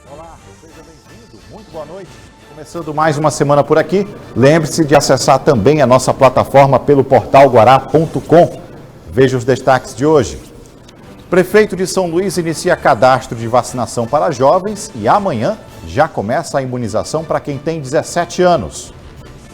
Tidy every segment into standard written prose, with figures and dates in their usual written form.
Olá, seja bem-vindo, muito boa noite. Começando mais uma semana por aqui, lembre-se de acessar também a nossa plataforma pelo portal guará.com. Veja os destaques de hoje. Prefeito de São Luís inicia cadastro de vacinação para jovens e amanhã já começa a imunização para quem tem 17 anos.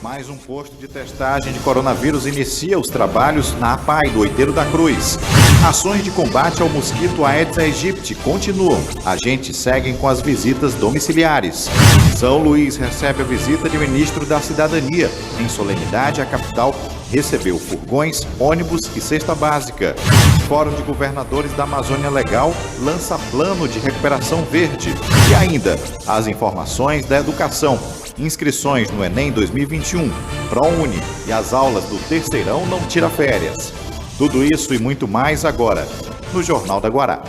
Mais um posto de testagem de coronavírus inicia os trabalhos na APAI do Outeiro da Cruz. Ações de combate ao mosquito Aedes aegypti continuam. Agentes seguem com as visitas domiciliares. São Luís recebe a visita de ministro da Cidadania. Em solenidade, a capital recebeu furgões, ônibus e cesta básica. Fórum de Governadores da Amazônia Legal lança plano de recuperação verde. E ainda, as informações da educação. Inscrições no Enem 2021, ProUni e as aulas do Terceirão não tira férias. Tudo isso e muito mais agora, no Jornal da Guará.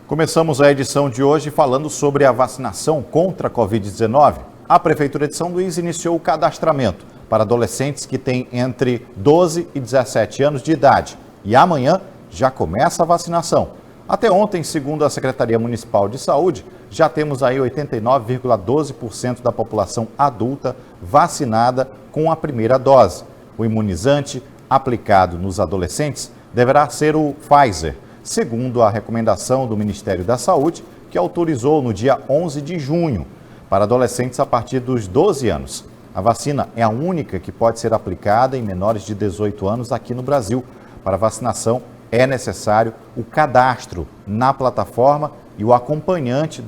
Começamos a edição de hoje falando sobre a vacinação contra a Covid-19. A Prefeitura de São Luís iniciou o cadastramento para adolescentes que têm entre 12 e 17 anos de idade. E amanhã já começa a vacinação. Até ontem, segundo a Secretaria Municipal de Saúde, já temos aí 89,12% da população adulta vacinada com a primeira dose. O imunizante aplicado nos adolescentes deverá ser o Pfizer, segundo a recomendação do Ministério da Saúde, que autorizou no dia 11 de junho. Para adolescentes a partir dos 12 anos. A vacina é a única que pode ser aplicada em menores de 18 anos aqui no Brasil. Para vacinação é necessário o cadastro na plataforma e o acompanhamento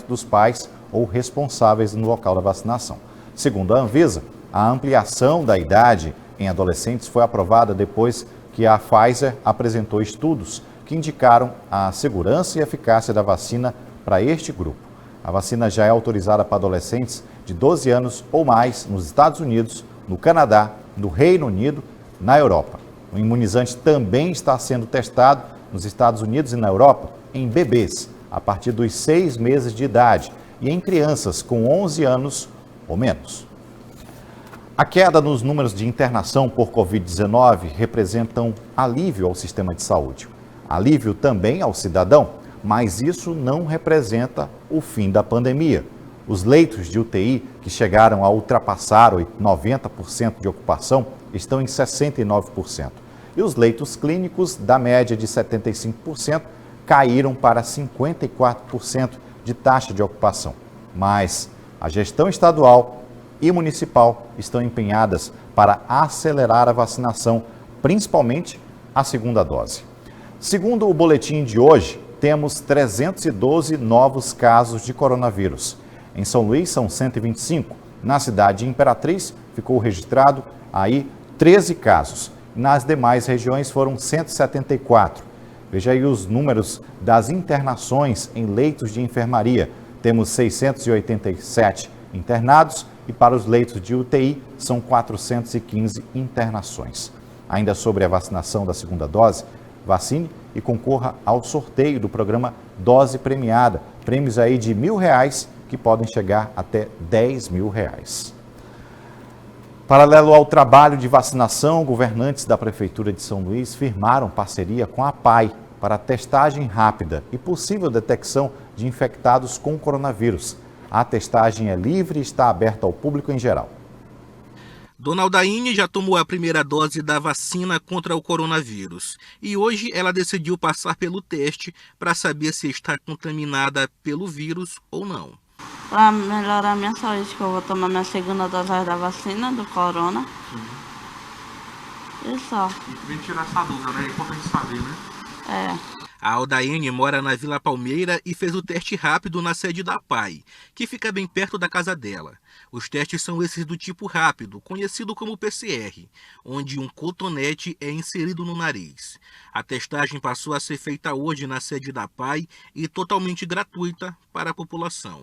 dos pais ou responsáveis no local da vacinação. Segundo a Anvisa, a ampliação da idade em adolescentes foi aprovada depois que a Pfizer apresentou estudos que indicaram a segurança e eficácia da vacina para este grupo. A vacina já é autorizada para adolescentes de 12 anos ou mais nos Estados Unidos, no Canadá, no Reino Unido, na Europa. O imunizante também está sendo testado nos Estados Unidos e na Europa em bebês, a partir dos 6 meses de idade e em crianças com 11 anos ou menos. A queda nos números de internação por Covid-19 representa um alívio ao sistema de saúde. Alívio também ao cidadão. Mas isso não representa o fim da pandemia. Os leitos de UTI, que chegaram a ultrapassar 90% de ocupação, estão em 69%. E os leitos clínicos, da média de 75%, caíram para 54% de taxa de ocupação. Mas a gestão estadual e municipal estão empenhadas para acelerar a vacinação, principalmente a segunda dose. Segundo o boletim de hoje, temos 312 novos casos de coronavírus. Em São Luís são 125. Na cidade de Imperatriz ficou registrado aí 13 casos. Nas demais regiões foram 174. Veja aí os números das internações em leitos de enfermaria. Temos 687 internados e para os leitos de UTI são 415 internações. Ainda sobre a vacinação da segunda dose, vacine e concorra ao sorteio do programa Dose Premiada. Prêmios aí de R$1.000 que podem chegar até R$10.000. Paralelo ao trabalho de vacinação, governantes da Prefeitura de São Luís firmaram parceria com a APAI para testagem rápida e possível detecção de infectados com coronavírus. A testagem é livre e está aberta ao público em geral. Dona Aldaine já tomou a primeira dose da vacina contra o coronavírus e hoje ela decidiu passar pelo teste para saber se está contaminada pelo vírus ou não. Para melhorar a minha saúde, que eu vou tomar minha segunda dose da vacina do corona. E só. Vem tirar essa dúvida, né? É importante saber, né? É. A Aldaine mora na Vila Palmeira e fez o teste rápido na sede da APAI, que fica bem perto da casa dela. Os testes são esses do tipo rápido, conhecido como PCR, onde um cotonete é inserido no nariz. A testagem passou a ser feita hoje na sede da APAI e totalmente gratuita para a população.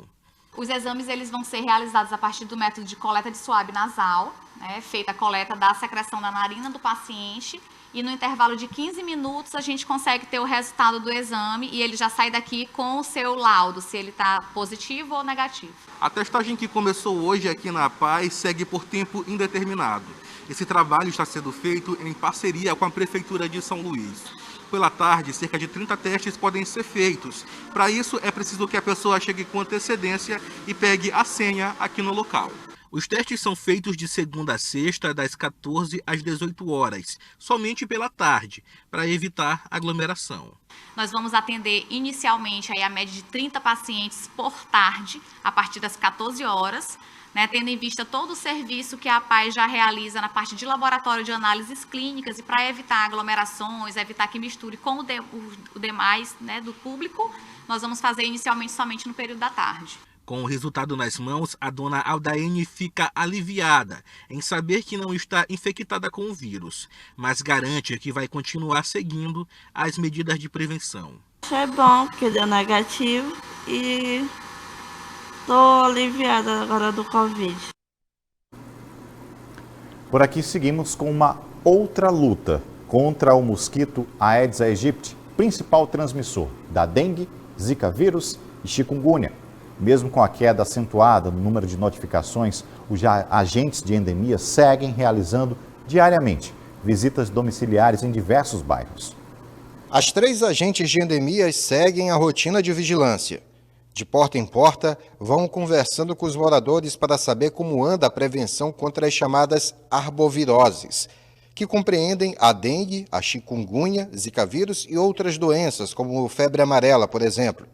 Os exames eles vão ser realizados a partir do método de coleta de suave nasal, né, feita a coleta da secreção da narina do paciente e no intervalo de 15 minutos a gente consegue ter o resultado do exame e ele já sai daqui com o seu laudo, se ele está positivo ou negativo. A testagem que começou hoje aqui na APAI segue por tempo indeterminado. Esse trabalho está sendo feito em parceria com a Prefeitura de São Luís. Pela tarde, cerca de 30 testes podem ser feitos. Para isso, é preciso que a pessoa chegue com antecedência e pegue a senha aqui no local. Os testes são feitos de segunda a sexta, das 14 às 18 horas, somente pela tarde, para evitar aglomeração. Nós vamos atender inicialmente aí a média de 30 pacientes por tarde, a partir das 14 horas, né, tendo em vista todo o serviço que a APAI já realiza na parte de laboratório de análises clínicas e para evitar aglomerações, evitar que misture com o demais, né, do público, nós vamos fazer inicialmente somente no período da tarde. Com o resultado nas mãos, a dona Aldaene fica aliviada em saber que não está infectada com o vírus, mas garante que vai continuar seguindo as medidas de prevenção. É bom, porque deu negativo e estou aliviada agora do Covid. Por aqui seguimos com uma outra luta contra o mosquito Aedes aegypti, principal transmissor da dengue, zika vírus e chikungunya. Mesmo com a queda acentuada no número de notificações, os agentes de endemia seguem realizando diariamente visitas domiciliares em diversos bairros. As 3 agentes de endemias seguem a rotina de vigilância. De porta em porta, vão conversando com os moradores para saber como anda a prevenção contra as chamadas arboviroses, que compreendem a dengue, a chikungunya, zika vírus e outras doenças, como febre amarela, por exemplo.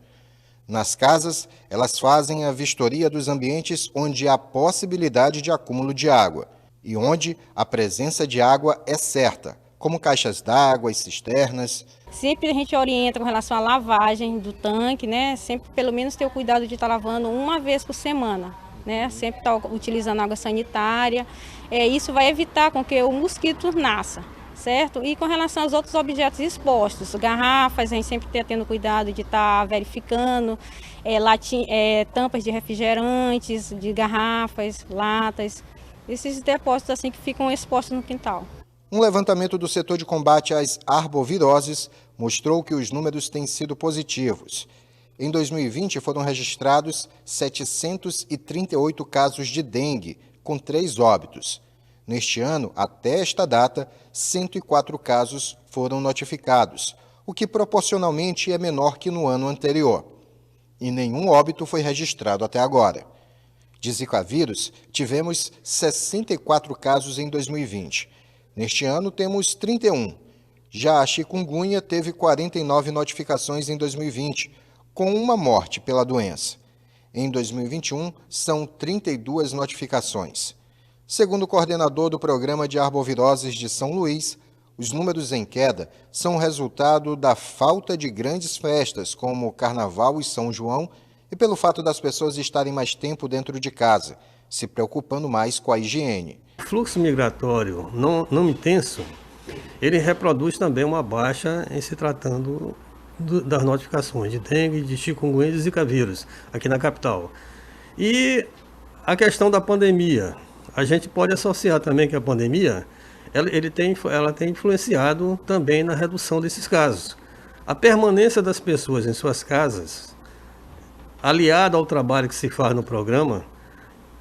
Nas casas, elas fazem a vistoria dos ambientes onde há possibilidade de acúmulo de água e onde a presença de água é certa, como caixas d'água e cisternas. Sempre a gente orienta com relação à lavagem do tanque, né? Sempre pelo menos ter o cuidado de estar lavando uma vez por semana, né? Sempre estar utilizando água sanitária. Isso vai evitar com que o mosquito nasça. Certo? E com relação aos outros objetos expostos, garrafas, a gente sempre está tendo cuidado de estar verificando, tampas de refrigerantes, de garrafas, latas, esses depósitos assim que ficam expostos no quintal. Um levantamento do setor de combate às arboviroses mostrou que os números têm sido positivos. Em 2020 foram registrados 738 casos de dengue, com 3 óbitos. Neste ano, até esta data, 104 casos foram notificados, o que proporcionalmente é menor que no ano anterior. E nenhum óbito foi registrado até agora. De Zika vírus, tivemos 64 casos em 2020. Neste ano, temos 31. Já a chikungunya teve 49 notificações em 2020, com uma morte pela doença. Em 2021, são 32 notificações. Segundo o coordenador do Programa de Arboviroses de São Luís, os números em queda são resultado da falta de grandes festas, como o Carnaval e São João, e pelo fato das pessoas estarem mais tempo dentro de casa, se preocupando mais com a higiene. O fluxo migratório não intenso, ele reproduz também uma baixa em se tratando das notificações de dengue, de chikungunya e de zika vírus aqui na capital. E a questão da pandemia. A gente pode associar também que a pandemia ela tem influenciado também na redução desses casos. A permanência das pessoas em suas casas, aliada ao trabalho que se faz no programa,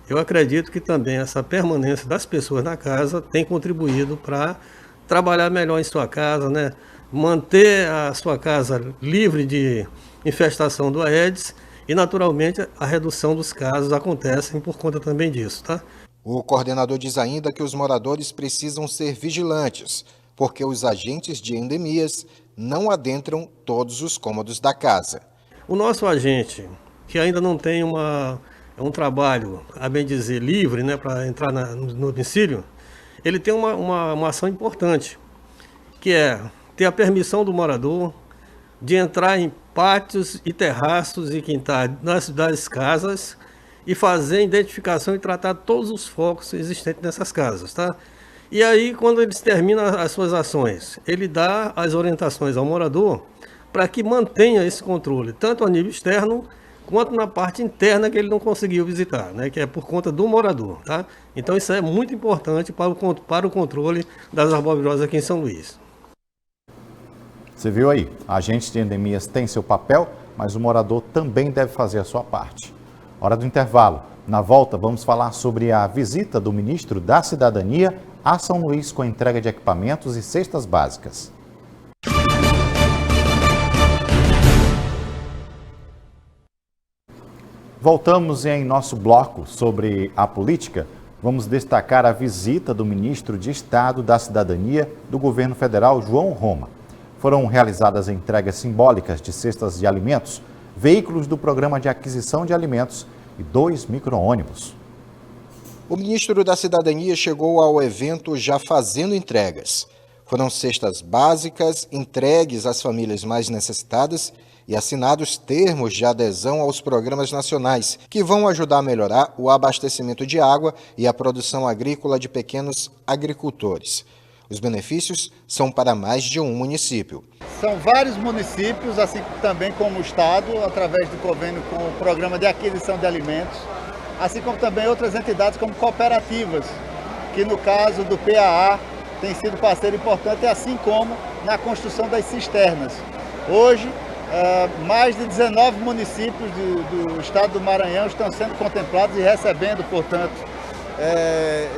eu acredito que também essa permanência das pessoas na casa tem contribuído para trabalhar melhor em sua casa, né? Manter a sua casa livre de infestação do Aedes e, naturalmente, a redução dos casos acontece por conta também disso, tá? O coordenador diz ainda que os moradores precisam ser vigilantes, porque os agentes de endemias não adentram todos os cômodos da casa. O nosso agente, que ainda não tem um trabalho, a bem dizer, livre, né, para entrar no domicílio, ele tem uma ação importante, que é ter a permissão do morador de entrar em pátios e terraços e quintais das casas e fazer a identificação e tratar todos os focos existentes nessas casas, tá? E aí, quando eles terminam as suas ações, ele dá as orientações ao morador para que mantenha esse controle, tanto a nível externo, quanto na parte interna que ele não conseguiu visitar, né? Que é por conta do morador, tá? Então, isso é muito importante para o controle das arboviroses aqui em São Luís. Você viu aí, agentes de endemias têm seu papel, mas o morador também deve fazer a sua parte. Hora do intervalo. Na volta, vamos falar sobre a visita do ministro da Cidadania a São Luís com a entrega de equipamentos e cestas básicas. Voltamos em nosso bloco sobre a política. Vamos destacar a visita do ministro de Estado da Cidadania do governo federal, João Roma. Foram realizadas entregas simbólicas de cestas de alimentos, veículos do Programa de Aquisição de Alimentos e 2 micro-ônibus. O ministro da Cidadania chegou ao evento já fazendo entregas. Foram cestas básicas entregues às famílias mais necessitadas e assinados termos de adesão aos programas nacionais, que vão ajudar a melhorar o abastecimento de água e a produção agrícola de pequenos agricultores. Os benefícios são para mais de um município. São vários municípios, assim também como o Estado, através do convênio com o Programa de Aquisição de Alimentos, assim como também outras entidades como cooperativas, que no caso do PAA tem sido parceiro importante, assim como na construção das cisternas. Hoje, mais de 19 municípios do estado do Maranhão estão sendo contemplados e recebendo, portanto,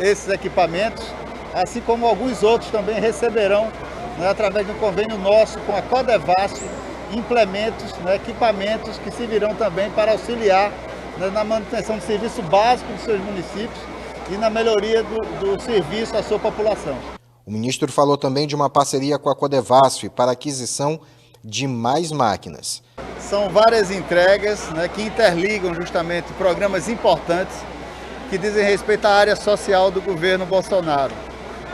esses equipamentos, assim como alguns outros também receberão, através de um convênio nosso com a Codevasf, implementos, equipamentos que servirão também para auxiliar na manutenção do serviço básico dos seus municípios e na melhoria do serviço à sua população. O ministro falou também de uma parceria com a Codevasf para aquisição de mais máquinas. São várias entregas que interligam justamente programas importantes que dizem respeito à área social do governo Bolsonaro,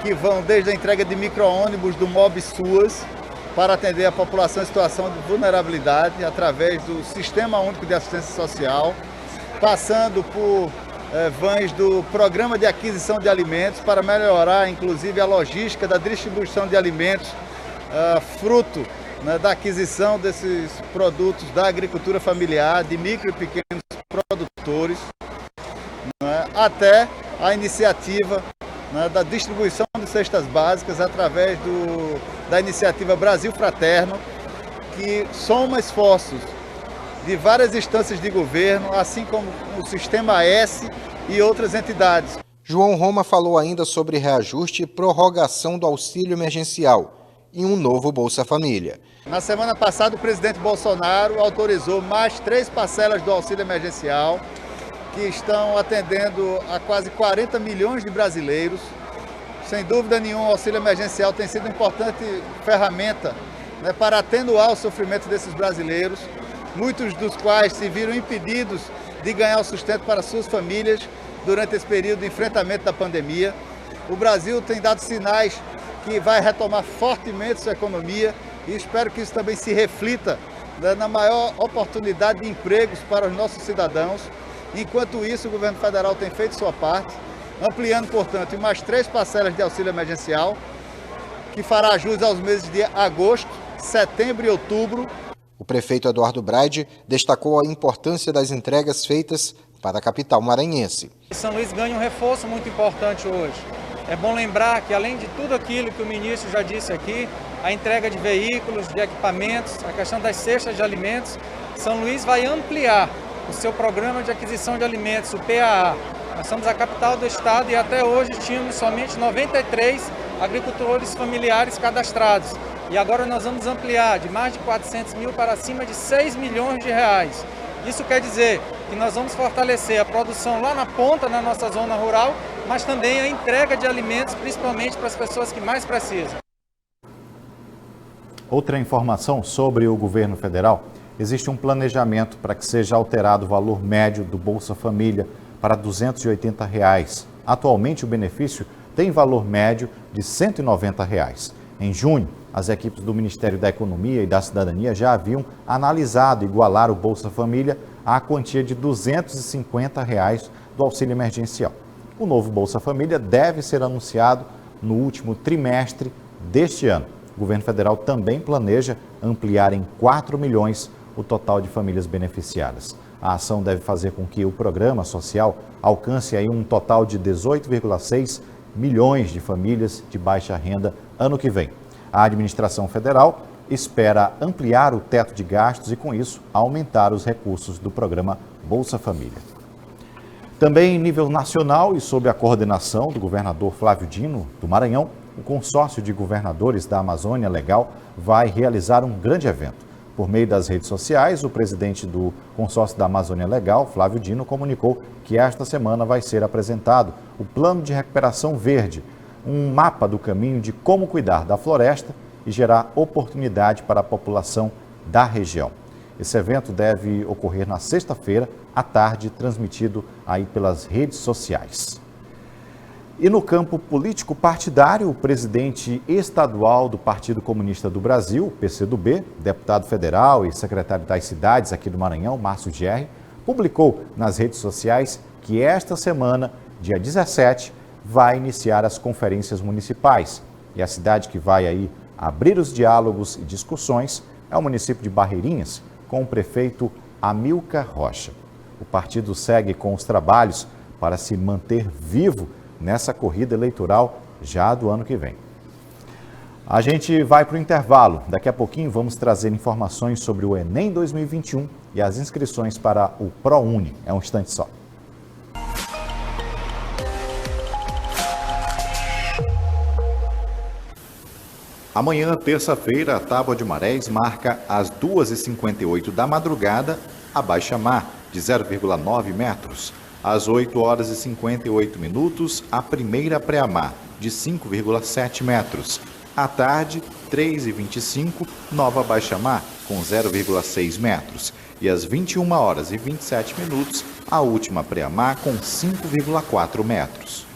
que vão desde a entrega de micro-ônibus do MOB SUAS para atender a população em situação de vulnerabilidade através do Sistema Único de Assistência Social, passando por vans do Programa de Aquisição de Alimentos para melhorar, inclusive, a logística da distribuição de alimentos, fruto da aquisição desses produtos da agricultura familiar, de micro e pequenos produtores, até a iniciativa da distribuição de cestas básicas através da iniciativa Brasil Fraterno, que soma esforços de várias instâncias de governo, assim como o Sistema S e outras entidades. João Roma falou ainda sobre reajuste e prorrogação do auxílio emergencial e um novo Bolsa Família. Na semana passada, o presidente Bolsonaro autorizou mais 3 parcelas do auxílio emergencial, que estão atendendo a quase 40 milhões de brasileiros. Sem dúvida nenhuma, o auxílio emergencial tem sido uma importante ferramenta para atenuar o sofrimento desses brasileiros, muitos dos quais se viram impedidos de ganhar o sustento para suas famílias durante esse período de enfrentamento da pandemia. O Brasil tem dado sinais que vai retomar fortemente sua economia e espero que isso também se reflita na maior oportunidade de empregos para os nossos cidadãos. Enquanto isso, o governo federal tem feito sua parte, ampliando, portanto, em mais 3 parcelas de auxílio emergencial, que fará jus aos meses de agosto, setembro e outubro. O prefeito Eduardo Braide destacou a importância das entregas feitas para a capital maranhense. São Luís ganha um reforço muito importante hoje. É bom lembrar que, além de tudo aquilo que o ministro já disse aqui, a entrega de veículos, de equipamentos, a questão das cestas de alimentos, São Luís vai ampliar o seu programa de aquisição de alimentos, o PAA. Nós somos a capital do estado e até hoje tínhamos somente 93 agricultores familiares cadastrados. E agora nós vamos ampliar de mais de 400 mil para acima de 6 milhões de reais. Isso quer dizer que nós vamos fortalecer a produção lá na ponta, na nossa zona rural, mas também a entrega de alimentos, principalmente para as pessoas que mais precisam. Outra informação sobre o governo federal: existe um planejamento para que seja alterado o valor médio do Bolsa Família para R$ 280. Atualmente, o benefício tem valor médio de R$ 190. Em junho, as equipes do Ministério da Economia e da Cidadania já haviam analisado igualar o Bolsa Família à quantia de R$ 250 do auxílio emergencial. O novo Bolsa Família deve ser anunciado no último trimestre deste ano. O governo federal também planeja ampliar em 4 milhões o total de famílias beneficiadas. A ação deve fazer com que o programa social alcance aí um total de 18,6 milhões de famílias de baixa renda ano que vem. A administração federal espera ampliar o teto de gastos e, com isso, aumentar os recursos do programa Bolsa Família. Também em nível nacional e sob a coordenação do governador Flávio Dino, do Maranhão, o consórcio de governadores da Amazônia Legal vai realizar um grande evento. Por meio das redes sociais, o presidente do consórcio da Amazônia Legal, Flávio Dino, comunicou que esta semana vai ser apresentado o Plano de Recuperação Verde, um mapa do caminho de como cuidar da floresta e gerar oportunidade para a população da região. Esse evento deve ocorrer na sexta-feira, à tarde, transmitido aí pelas redes sociais. E no campo político partidário, o presidente estadual do Partido Comunista do Brasil, PCdoB, deputado federal e secretário das cidades aqui do Maranhão, Márcio Gerri, publicou nas redes sociais que esta semana, dia 17, vai iniciar as conferências municipais. E a cidade que vai aí abrir os diálogos e discussões é o município de Barreirinhas, com o prefeito Amilcar Rocha. O partido segue com os trabalhos para se manter vivo nessa corrida eleitoral já do ano que vem. A gente vai para o intervalo. Daqui a pouquinho vamos trazer informações sobre o Enem 2021 e as inscrições para o ProUni. É um instante só. Amanhã, terça-feira, a tábua de marés marca às 2h58 da madrugada a baixa-mar de 0,9 metros. Às 8h58, a primeira pré-mar de 5,7 metros. À tarde, 3h25, nova baixa-mar com 0,6 metros. E às 21h27, a última pré-mar com 5,4 metros.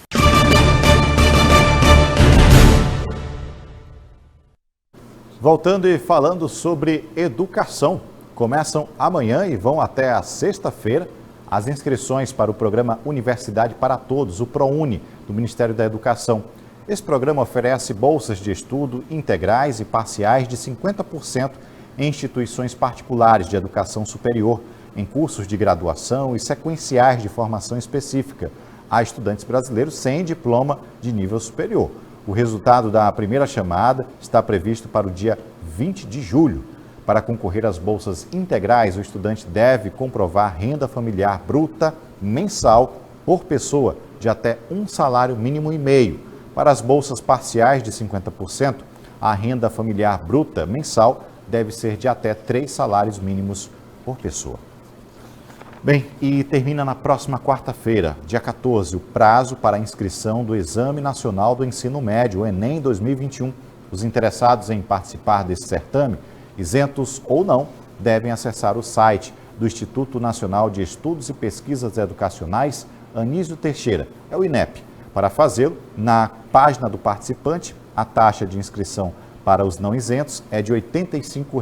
Voltando e falando sobre educação, começam amanhã e vão até a sexta-feira as inscrições para o programa Universidade para Todos, o ProUni, do Ministério da Educação. Esse programa oferece bolsas de estudo integrais e parciais de 50% em instituições particulares de educação superior, em cursos de graduação e sequenciais de formação específica a estudantes brasileiros sem diploma de nível superior. O resultado da primeira chamada está previsto para o dia 20 de julho. Para concorrer às bolsas integrais, o estudante deve comprovar renda familiar bruta mensal por pessoa de até um salário mínimo e meio. Para as bolsas parciais de 50%, a renda familiar bruta mensal deve ser de até 3 salários mínimos por pessoa. Bem, e termina na próxima quarta-feira, dia 14, o prazo para a inscrição do Exame Nacional do Ensino Médio, o Enem 2021. Os interessados em participar desse certame, isentos ou não, devem acessar o site do Instituto Nacional de Estudos e Pesquisas Educacionais, Anísio Teixeira, é o INEP. Para fazê-lo, na página do participante, a taxa de inscrição para os não isentos é de R$ 85.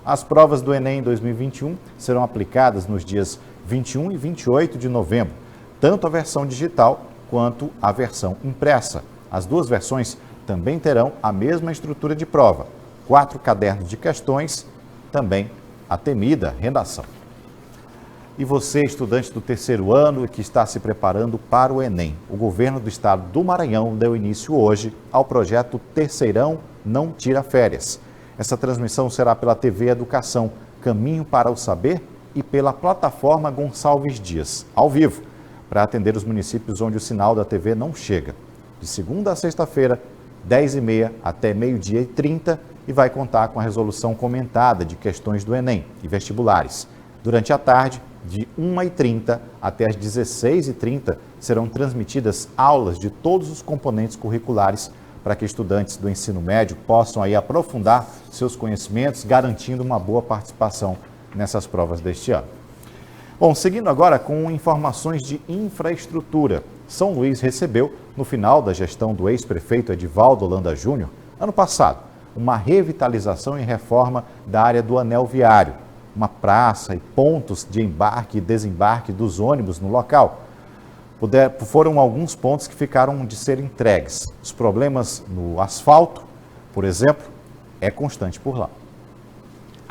As provas do Enem 2021 serão aplicadas nos dias 21 e 28 de novembro, tanto a versão digital quanto a versão impressa. As duas versões também terão a mesma estrutura de prova. 4 cadernos de questões, também a temida redação. E você, estudante do terceiro ano que está se preparando para o Enem, o governo do estado do Maranhão deu início hoje ao projeto Terceirão Não Tira Férias. Essa transmissão será pela TV Educação, Caminho para o Saber, e pela plataforma Gonçalves Dias, ao vivo, para atender os municípios onde o sinal da TV não chega. De segunda a sexta-feira, 10h30 até meio-dia e 30, e vai contar com a resolução comentada de questões do Enem e vestibulares. Durante a tarde, de 1h30 até as 16h30, serão transmitidas aulas de todos os componentes curriculares para que estudantes do ensino médio possam aí aprofundar seus conhecimentos, garantindo uma boa participação nessas provas deste ano. Bom, seguindo agora com informações de infraestrutura. São Luís recebeu, no final da gestão do ex-prefeito Edivaldo Holanda Júnior, ano passado, uma revitalização e reforma da área do anel viário, uma praça e pontos de embarque e desembarque dos ônibus no local. Foram alguns pontos que ficaram de ser entregues. Os problemas no asfalto, por exemplo, é constante por lá.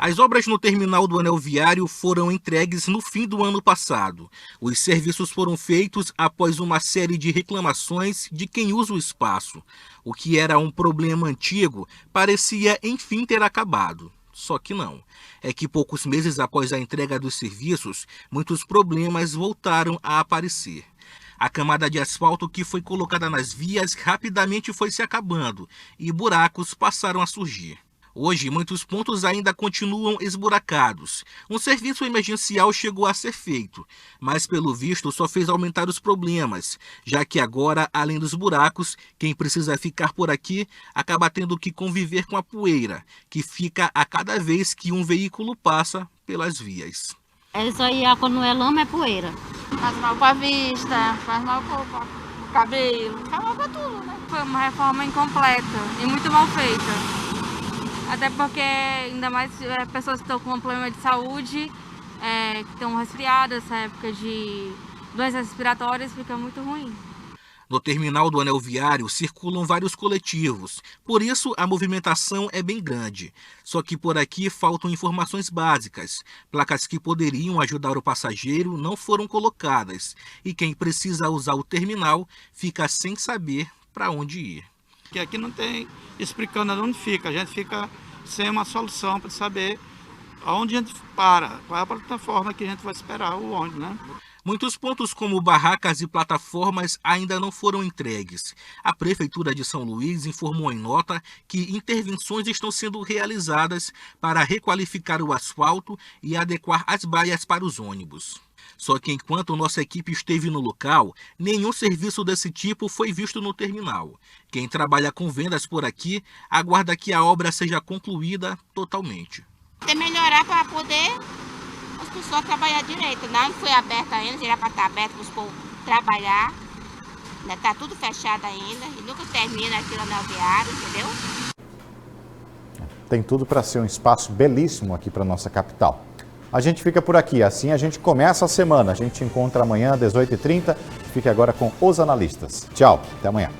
As obras no terminal do anel viário foram entregues no fim do ano passado. Os serviços foram feitos após uma série de reclamações de quem usa o espaço. O que era um problema antigo parecia enfim ter acabado. Só que não. É que poucos meses após a entrega dos serviços, muitos problemas voltaram a aparecer. A camada de asfalto que foi colocada nas vias rapidamente foi se acabando e buracos passaram a surgir. Hoje, muitos pontos ainda continuam esburacados. Um serviço emergencial chegou a ser feito, mas pelo visto só fez aumentar os problemas, já que agora, além dos buracos, quem precisa ficar por aqui acaba tendo que conviver com a poeira, que fica a cada vez que um veículo passa pelas vias. Isso aí, quando não é lama, é poeira. Faz mal para a vista, faz mal para o cabelo, faz mal para tudo, né? Foi uma reforma incompleta e muito mal feita. Até porque, ainda mais pessoas que estão com problema de saúde, que estão resfriadas, essa época de doenças respiratórias, fica muito ruim. No terminal do anel viário circulam vários coletivos, por isso a movimentação é bem grande. Só que por aqui faltam informações básicas. Placas que poderiam ajudar o passageiro não foram colocadas e quem precisa usar o terminal fica sem saber para onde ir. Que aqui não tem explicando onde fica, a gente fica sem uma solução para saber aonde a gente para, qual é a plataforma que a gente vai esperar o ônibus, né? Muitos pontos como barracas e plataformas ainda não foram entregues. A Prefeitura de São Luís informou em nota que intervenções estão sendo realizadas para requalificar o asfalto e adequar as baias para os ônibus. Só que enquanto nossa equipe esteve no local, nenhum serviço desse tipo foi visto no terminal. Quem trabalha com vendas por aqui aguarda que a obra seja concluída totalmente. Tem que melhorar para poder as pessoas trabalhar direito. Não foi aberto ainda, já era para estar aberto para os povos trabalhar. Está tudo fechado ainda e nunca termina aqui no anel viário, entendeu? Tem tudo para ser um espaço belíssimo aqui para nossa capital. A gente fica por aqui, assim a gente começa a semana. A gente se encontra amanhã às 18h30. Fique agora com os analistas. Tchau, até amanhã.